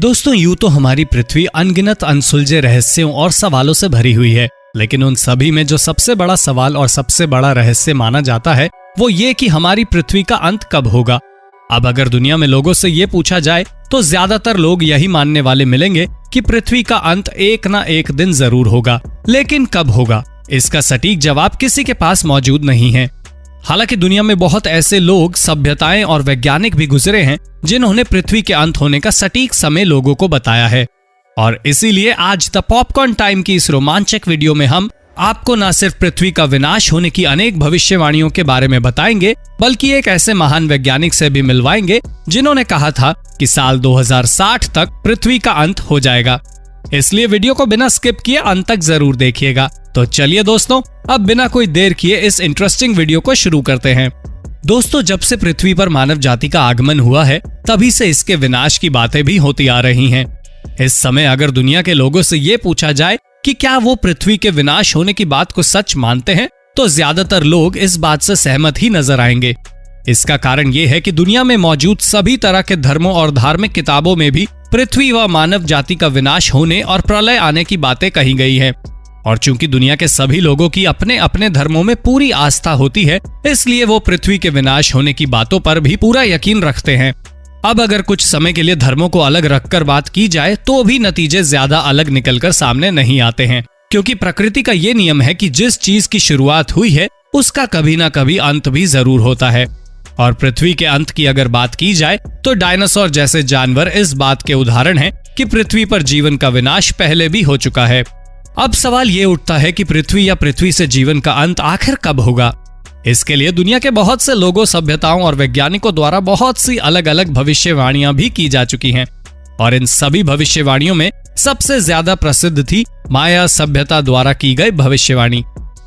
दोस्तों, यूं तो हमारी पृथ्वी अनगिनत अनसुलझे रहस्यों और सवालों से भरी हुई है, लेकिन उन सभी में जो सबसे बड़ा सवाल और सबसे बड़ा रहस्य माना जाता है वो ये कि हमारी पृथ्वी का अंत कब होगा। अब अगर दुनिया में लोगों से ये पूछा जाए तो ज्यादातर लोग यही मानने वाले मिलेंगे कि पृथ्वी का अंत एक ना एक दिन जरूर होगा, लेकिन कब होगा इसका सटीक जवाब किसी के पास मौजूद नहीं है। हालांकि दुनिया में बहुत ऐसे लोग, सभ्यताएं और वैज्ञानिक भी गुजरे हैं जिन्होंने पृथ्वी के अंत होने का सटीक समय लोगों को बताया है। और इसीलिए आज द पॉपकॉर्न टाइम की इस रोमांचक वीडियो में हम आपको न सिर्फ पृथ्वी का विनाश होने की अनेक भविष्यवाणियों के बारे में बताएंगे, बल्कि एक ऐसे महान वैज्ञानिक से भी मिलवाएंगे जिन्होंने कहा था कि साल 2060 तक पृथ्वी का अंत हो जाएगा। इसलिए वीडियो को बिना स्किप किए अंत तक जरूर देखिएगा। तो चलिए दोस्तों, अब बिना कोई देर किए इस इंटरेस्टिंग वीडियो को शुरू करते हैं। दोस्तों, जब से पृथ्वी पर मानव जाति का आगमन हुआ है तभी से इसके विनाश की बातें भी होती आ रही हैं। इस समय अगर दुनिया के लोगों से ये पूछा जाए कि क्या वो पृथ्वी के विनाश होने की बात को सच मानते हैं, तो ज्यादातर लोग इस बात से सहमत ही नजर आएंगे। इसका कारण ये है कि दुनिया में मौजूद सभी तरह के धर्मों और धार्मिक किताबों में भी पृथ्वी व मानव जाति का विनाश होने और प्रलय आने की बातें कही गई हैं। और चूंकि दुनिया के सभी लोगों की अपने अपने धर्मों में पूरी आस्था होती है, इसलिए वो पृथ्वी के विनाश होने की बातों पर भी पूरा यकीन रखते हैं। अब अगर कुछ समय के लिए धर्मों को अलग रखकर बात की जाए तो भी नतीजे ज्यादा अलग निकलकर सामने नहीं आते हैं, क्योंकि प्रकृति का ये नियम है कि जिस चीज की शुरुआत हुई है उसका कभी ना कभी अंत भी जरूर होता है। और पृथ्वी के अंत की अगर बात की जाए तो डायनासोर जैसे जानवर इस बात के उदाहरण हैं कि पृथ्वी पर जीवन का विनाश पहले भी हो चुका है। अब सवाल ये उठता है कि पृथ्वी या पृथ्वी से जीवन का अंत आखिर कब होगा। इसके लिए दुनिया के बहुत से लोगों, सभ्यताओं और वैज्ञानिकों द्वारा बहुत सी अलग अलग भविष्यवाणियां भी की जा चुकी हैं। और इन सभी भविष्यवाणियों में सबसे ज्यादा प्रसिद्ध थी माया सभ्यता द्वारा की गई भविष्यवाणी।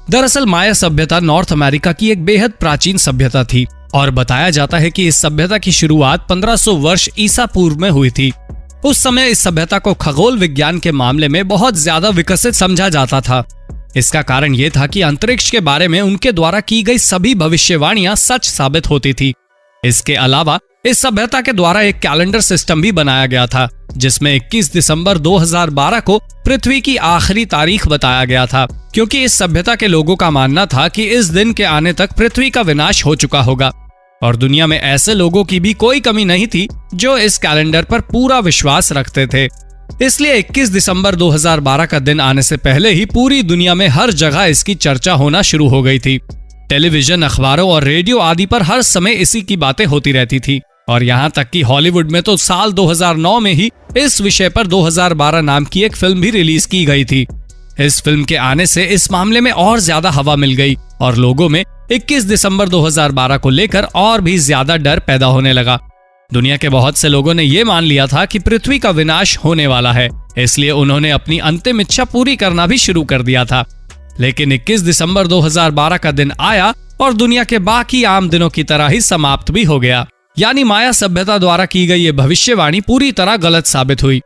दरअसल माया सभ्यता नॉर्थ अमेरिका की एक बेहद प्राचीन सभ्यता थी और बताया जाता है कि इस सभ्यता की शुरुआत 1500 वर्ष ईसा पूर्व में हुई थी। उस समय इस सभ्यता को खगोल विज्ञान के मामले में बहुत ज्यादा विकसित समझा जाता था। इसका कारण ये था कि अंतरिक्ष के बारे में उनके द्वारा की गई सभी भविष्यवाणियां सच साबित होती थी। इसके अलावा इस सभ्यता के द्वारा एक कैलेंडर सिस्टम भी बनाया गया था, जिसमें 21 दिसंबर 2012 को पृथ्वी की आखिरी तारीख बताया गया था, क्योंकि इस सभ्यता के लोगों का मानना था कि इस दिन के आने तक पृथ्वी का विनाश हो चुका होगा। और दुनिया में ऐसे लोगों की भी कोई कमी नहीं थी जो इस कैलेंडर पर पूरा विश्वास रखते थे। इसलिए 21 दिसंबर 2012 का दिन आने से पहले ही पूरी दुनिया में हर जगह इसकी चर्चा होना शुरू हो गई थी। टेलीविजन, अखबारों और रेडियो आदि पर हर समय इसी की बातें होती रहती थी। और यहाँ तक कि हॉलीवुड में तो साल 2009 में ही इस विषय पर 2012 नाम की एक फिल्म भी रिलीज की गई थी। इस फिल्म के आने से इस मामले में और ज्यादा हवा मिल गई और लोगों में 21 दिसंबर 2012 को लेकर और भी ज्यादा डर पैदा होने लगा। दुनिया के बहुत से लोगों ने ये मान लिया था कि पृथ्वी का विनाश होने वाला है, इसलिए उन्होंने अपनी अंतिम इच्छा पूरी करना भी शुरू कर दिया था। लेकिन 21 दिसंबर 2012 का दिन आया और दुनिया के बाकी आम दिनों की तरह ही समाप्त भी हो गया। यानी माया सभ्यता द्वारा की गई ये भविष्यवाणी पूरी तरह गलत साबित हुई।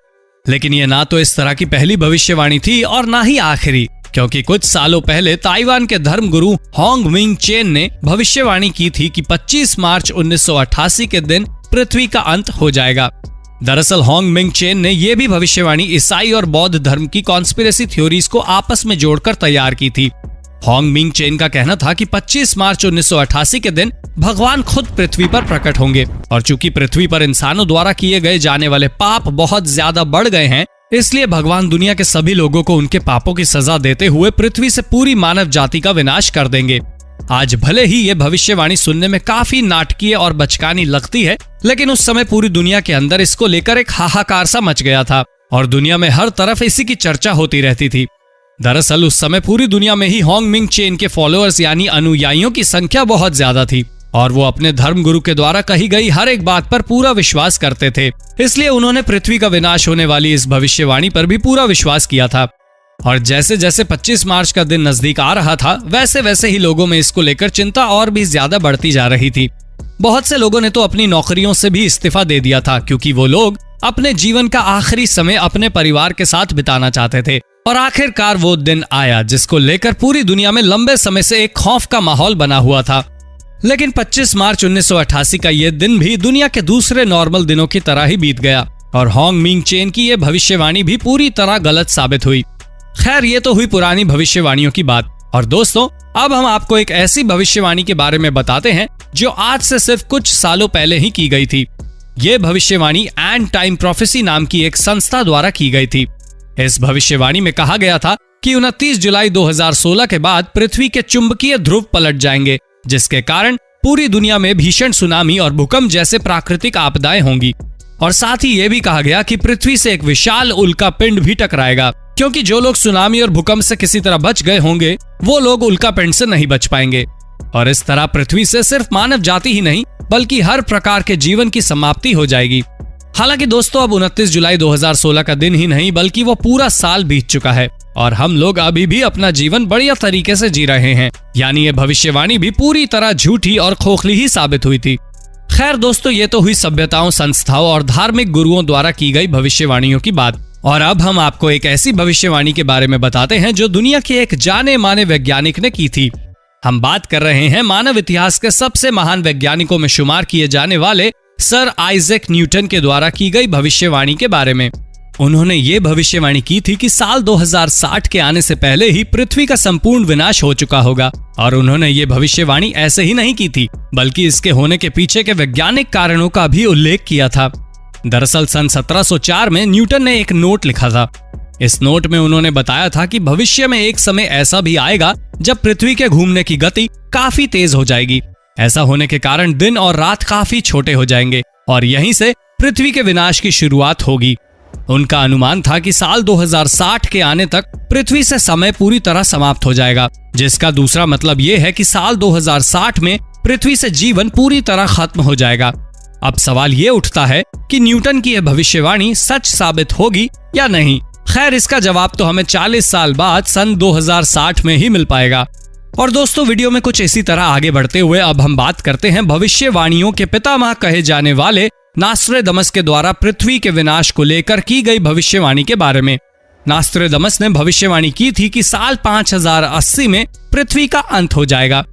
लेकिन ये ना तो इस तरह की पहली भविष्यवाणी थी और ना ही आखिरी, क्योंकि कुछ सालों पहले ताइवान के धर्मगुरु होंग मिंग चेन ने भविष्यवाणी की थी कि 25 मार्च 1988 के दिन पृथ्वी का अंत हो जाएगा। दरअसल होंग मिंग चेन ने यह भी भविष्यवाणी ईसाई और बौद्ध धर्म की कॉन्स्पिरेसी थ्योरीज को आपस में जोड़कर तैयार की थी। होंग मिंग चेन का कहना था कि 25 मार्च 1988 के दिन भगवान खुद पृथ्वी पर प्रकट होंगे, और चूंकि पृथ्वी पर इंसानों द्वारा किए गए जाने वाले पाप बहुत ज्यादा बढ़ गए हैं, इसलिए भगवान दुनिया के सभी लोगों को उनके पापों की सजा देते हुए पृथ्वी से पूरी मानव जाति का विनाश कर देंगे। आज भले ही ये भविष्यवाणी सुनने में काफी नाटकीय और बचकानी लगती है, लेकिन उस समय पूरी दुनिया के अंदर इसको लेकर एक हाहाकार सा मच गया था और दुनिया में हर तरफ इसी की चर्चा होती रहती थी। दरअसल उस समय पूरी दुनिया में ही होंग मिंग चेन के फॉलोअर्स यानी अनुयायियों की संख्या बहुत ज्यादा थी और वो अपने धर्म गुरु के द्वारा कही गई हर एक बात पर पूरा विश्वास करते थे। इसलिए उन्होंने पृथ्वी का विनाश होने वाली इस भविष्यवाणी पर भी पूरा विश्वास किया था। और जैसे जैसे 25 मार्च का दिन नजदीक आ रहा था, वैसे वैसे ही लोगों में इसको लेकर चिंता और भी ज्यादा बढ़ती जा रही थी। बहुत से लोगों ने तो अपनी नौकरियों से भी इस्तीफा दे दिया था, क्योंकि वो लोग अपने जीवन का आखिरी समय अपने परिवार के साथ बिताना चाहते थे। और आखिरकार वो दिन आया जिसको लेकर पूरी दुनिया में लंबे समय से एक खौफ का माहौल बना हुआ था। लेकिन 25 मार्च 1988 का ये दिन भी दुनिया के दूसरे नॉर्मल दिनों की तरह ही बीत गया। और होंग मिंग चेन की यह भविष्यवाणी भी पूरी तरह गलत साबित हुई। खैर, ये तो हुई पुरानी भविष्यवाणियों की बात। और दोस्तों, अब हम आपको एक ऐसी भविष्यवाणी के बारे में बताते हैं जो आज से सिर्फ कुछ सालों पहले ही की गई थी। ये भविष्यवाणी एंड टाइम प्रोफेसी नाम की एक संस्था द्वारा की गई थी। इस भविष्यवाणी में कहा गया था कि 29 जुलाई 2016 के बाद पृथ्वी के चुंबकीय ध्रुव पलट जाएंगे, जिसके कारण पूरी दुनिया में भीषण सुनामी और भूकंप जैसे प्राकृतिक आपदाएं होंगी। और साथ ही ये भी कहा गया कि पृथ्वी से एक विशाल उल्का पिंड भी टकराएगा, क्योंकि जो लोग सुनामी और भूकंप से किसी तरह बच गए होंगे वो लोग उल्का पिंड से नहीं बच पाएंगे। और इस तरह पृथ्वी से सिर्फ मानव जाति ही नहीं बल्कि हर प्रकार के जीवन की समाप्ति हो जाएगी। हालांकि दोस्तों, अब 29 जुलाई 2016 का दिन ही नहीं बल्कि वो पूरा साल बीत चुका है और हम लोग अभी भी अपना जीवन बढ़िया तरीके से जी रहे हैं। यानी ये भविष्यवाणी भी पूरी तरह झूठी और खोखली ही साबित हुई थी। खैर दोस्तों, ये तो हुई सभ्यताओं, संस्थाओं और धार्मिक गुरुओं द्वारा की गई भविष्यवाणियों की बात। और अब हम आपको एक ऐसी भविष्यवाणी के बारे में बताते हैं जो दुनिया के एक जाने माने वैज्ञानिक ने की थी। हम बात कर रहे हैं मानव इतिहास के सबसे महान वैज्ञानिकों में शुमार किए जाने वाले सर आइजैक न्यूटन के द्वारा की गई भविष्यवाणी के बारे में। उन्होंने ये भविष्यवाणी की थी कि साल 2060 के आने से पहले ही पृथ्वी का संपूर्ण विनाश हो चुका होगा। और उन्होंने ये भविष्यवाणी ऐसे ही नहीं की थी बल्कि इसके होने के पीछे के वैज्ञानिक कारणों का भी उल्लेख किया था। दरअसल सन 1704 में न्यूटन ने एक नोट लिखा था। इस नोट में उन्होंने बताया था कि भविष्य में एक समय ऐसा भी आएगा जब पृथ्वी के घूमने की गति काफी तेज हो जाएगी। ऐसा होने के कारण दिन और रात काफी छोटे हो जाएंगे और यहीं से पृथ्वी के विनाश की शुरुआत होगी। उनका अनुमान था कि साल 2060 के आने तक पृथ्वी से समय पूरी तरह समाप्त हो जाएगा, जिसका दूसरा मतलब ये है कि साल 2060 में पृथ्वी से जीवन पूरी तरह खत्म हो जाएगा। अब सवाल ये उठता है कि न्यूटन की यह भविष्यवाणी सच साबित होगी या नहीं। खैर, इसका जवाब तो हमें 40 साल बाद सन 2060 में ही मिल पाएगा। और दोस्तों, वीडियो में कुछ इसी तरह आगे बढ़ते हुए अब हम बात करते हैं भविष्यवाणियों के पितामह कहे जाने वाले नास्ट्रेदमस के द्वारा पृथ्वी के विनाश को लेकर की गई भविष्यवाणी के बारे में। नास्ट्रेदमस ने भविष्यवाणी की थी कि साल 5080 में पृथ्वी का अंत हो जाएगा।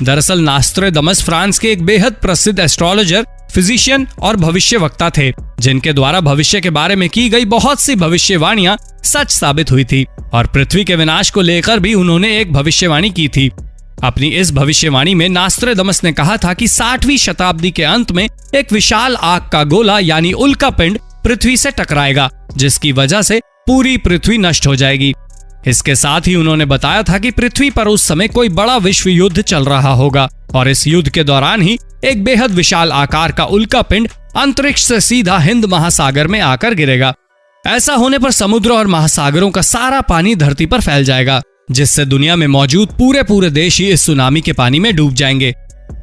दरअसल नास्ट्रेदमस फ्रांस के एक बेहद प्रसिद्ध एस्ट्रोलॉजर, फिजिशियन और भविष्यवक्ता थे, जिनके द्वारा भविष्य के बारे में की गई बहुत सी भविष्यवाणियां सच साबित हुई थी। और पृथ्वी के विनाश को लेकर भी उन्होंने एक भविष्यवाणी की थी। अपनी इस भविष्यवाणी में नास्ट्रेदमस ने कहा था कि 60वीं शताब्दी के अंत में एक विशाल आग का गोला यानी उल्का पिंड पृथ्वी से टकराएगा, जिसकी वजह से पूरी पृथ्वी नष्ट हो जाएगी। इसके साथ ही उन्होंने बताया था कि पृथ्वी पर उस समय कोई बड़ा विश्व युद्ध चल रहा होगा और इस युद्ध के दौरान ही एक बेहद विशाल आकार का उल्का पिंड अंतरिक्ष से सीधा हिंद महासागर में आकर गिरेगा। ऐसा होने पर समुद्र और महासागरों का सारा पानी धरती पर फैल जाएगा, जिससे दुनिया में मौजूद पूरे देश ही इस सुनामी के पानी में डूब जाएंगे।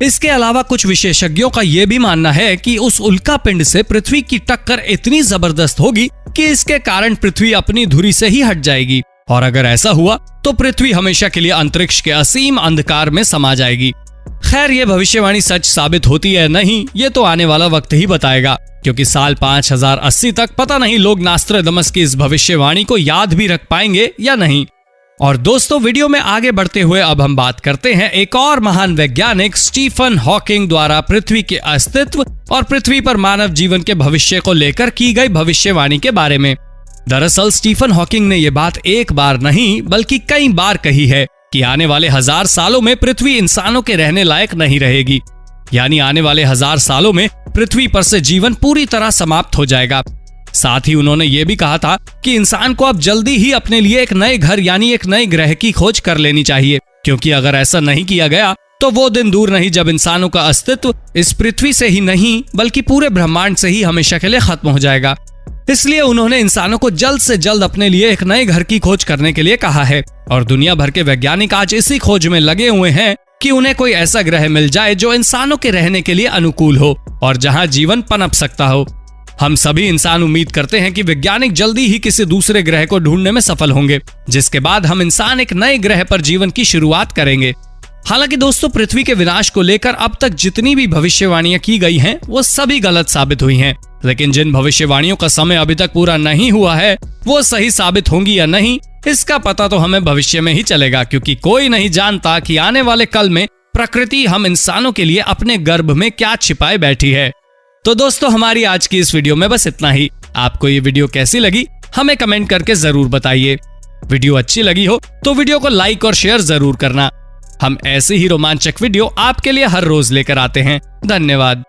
इसके अलावा कुछ विशेषज्ञों का यह भी मानना है कि उस उल्का पिंड से पृथ्वी की टक्कर इतनी जबरदस्त होगी कि इसके कारण पृथ्वी अपनी धुरी से ही हट जाएगी। और अगर ऐसा हुआ तो पृथ्वी हमेशा के लिए अंतरिक्ष के असीम अंधकार में समा जाएगी। खैर, ये भविष्यवाणी सच साबित होती है नहीं, ये तो आने वाला वक्त ही बताएगा, क्योंकि साल 5080 तक पता नहीं लोग नास्ट्रेदमस की इस भविष्यवाणी को याद भी रख पाएंगे या नहीं। और दोस्तों, वीडियो में आगे बढ़ते हुए अब हम बात करते हैं एक और महान वैज्ञानिक स्टीफन हॉकिंग द्वारा पृथ्वी के अस्तित्व और पृथ्वी पर मानव जीवन के भविष्य को लेकर की गई भविष्यवाणी के बारे में। दरअसल स्टीफन हॉकिंग ने यह बात एक बार नहीं बल्कि कई बार कही है कि आने वाले 1000 सालों में पृथ्वी इंसानों के रहने लायक नहीं रहेगी। यानी आने वाले 1000 सालों में पृथ्वी पर से जीवन पूरी तरह समाप्त हो जाएगा। साथ ही उन्होंने ये भी कहा था कि इंसान को अब जल्दी ही अपने लिए एक नए घर यानी एक नए ग्रह की खोज कर लेनी चाहिए, क्योंकि अगर ऐसा नहीं किया गया तो वो दिन दूर नहीं जब इंसानों का अस्तित्व इस पृथ्वी से ही नहीं बल्कि पूरे ब्रह्मांड से ही हमेशा के लिए खत्म हो जाएगा। इसलिए उन्होंने इंसानों को जल्द से जल्द अपने लिए एक नए घर की खोज करने के लिए कहा है। और दुनिया भर के वैज्ञानिक आज इसी खोज में लगे हुए हैं कि उन्हें कोई ऐसा ग्रह मिल जाए जो इंसानों के रहने के लिए अनुकूल हो और जहां जीवन पनप सकता हो। हम सभी इंसान उम्मीद करते हैं कि वैज्ञानिक जल्दी ही किसी दूसरे ग्रह को ढूंढने में सफल होंगे, जिसके बाद हम इंसान एक नए ग्रह पर जीवन की शुरुआत करेंगे। हालांकि दोस्तों, पृथ्वी के विनाश को लेकर अब तक जितनी भी भविष्यवाणियां की गई हैं, वो सभी गलत साबित हुई हैं। लेकिन जिन भविष्यवाणियों का समय अभी तक पूरा नहीं हुआ है, वो सही साबित होंगी या नहीं, इसका पता तो हमें भविष्य में ही चलेगा, क्योंकि कोई नहीं जानता कि आने वाले कल में प्रकृति हम इंसानों के लिए अपने गर्भ में क्या छिपाए बैठी है। तो दोस्तों, हमारी आज की इस वीडियो में बस इतना ही। आपको ये वीडियो कैसी लगी हमें कमेंट करके जरूर बताइए। वीडियो अच्छी लगी हो तो वीडियो को लाइक और शेयर जरूर करना। हम ऐसे ही रोमांचक वीडियो आपके लिए हर रोज लेकर आते हैं। धन्यवाद।